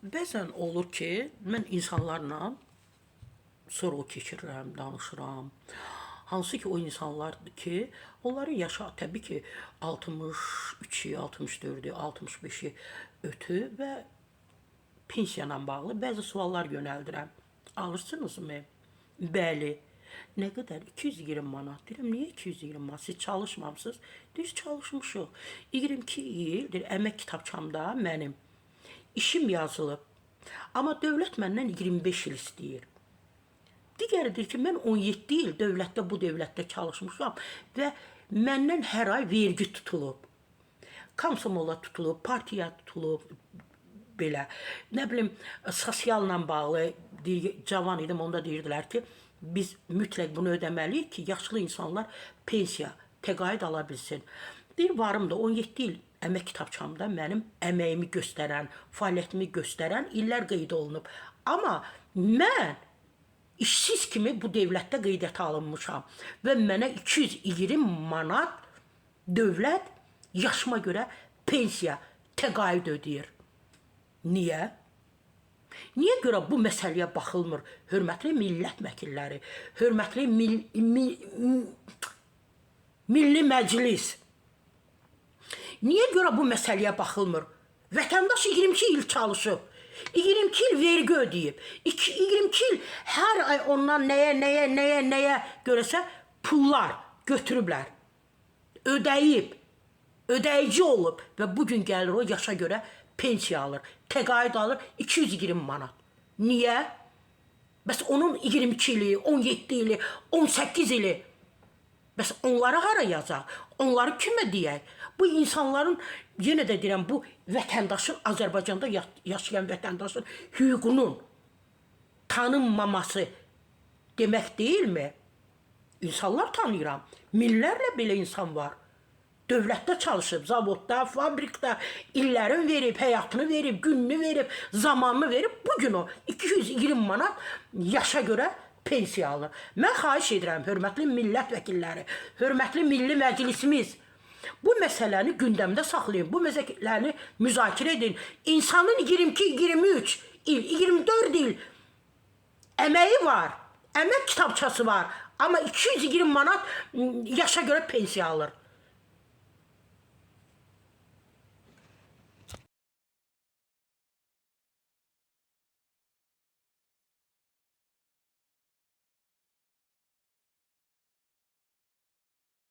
Bəzən olur ki, mən insanlarla sorğu keçirirəm, danışıram. Hansı ki o insanlardır ki, onların yaşı təbii ki 63-ü, 64-ü, 65-i ötü və pensiya ilə bağlı bəzi suallar yönəldirəm. Alırsınızmı? Bəli. Nə qədər? 220 manat. Deyirəm, niyə 220 manat? Siz çalışmamısınız? Deyir, çalışmışıq. 22 ildir əmək kitabçamda mənim işim yazılıb. Amma dövlət məndən 25 il istəyir. Digəridir ki, mən 17 il dövlətdə, bu dövlətdə çalışmışam və məndən hər ay vergi tutulub. Komsomola tutulub, partiya tutulub, belə. Nə bilim, sosialla bağlı, cavan idim, onda deyirdilər ki, biz mütləq bunu ödəməliyik ki, yaşlı insanlar pensiya, təqaüd ala bilsin. Deyir, varım da 17 il əmək kitabçamda mənim əməyimi göstərən, fəaliyyətimi göstərən illər qeyd olunub. Amma mən işsiz kimi bu dövlətdə qeydiyyata alınmışam və mənə 220 manat dövlət yaşıma görə pensiya, təqaüd ödəyir. Niyə? Niyə görə bu məsələyə baxılmır? Hörmətli millət vəkilləri, hörmətli Milli Məclis. Niyə görə bu məsələyə baxılmır? Vətəndaş 22 il çalışıb, 22 il vergi ödəyib, 22 il hər ay ondan nəyə görəsə pullar götürüblər, ödəyib, ödəyici olub və bugün gəlir o yaşa görə pensiya alır, təqaüd alır 220 manat. Niyə? Bəs onun 22 ili, 17 ili, 18 ili, bəs onları hara yazaq? Onları kimə deyək? Bu insanların, yenə də deyirəm, bu vətəndaşın, Azərbaycanda yaşayan vətəndaşın hüququnun tanınmaması demək deyilmi? İnsanlar tanıyıram. Minlərlə belə insan var. Dövlətdə çalışıb, zavodda, fabrikdə illərin verib, həyatını verib, gününü verib, zamanını verib. Bugün o 220 manat yaşa görə pensiya alır. Mən xahiş edirəm, hörmətli millət vəkilləri, hörmətli Milli Məclisimiz, bu məsələni gündəmdə saxlayın, bu məsələni müzakirə edin. İnsanın 22-23 il, 24 il əməyi var, əmək kitabçası var, amma 220 manat yaşa görə pensiya alır.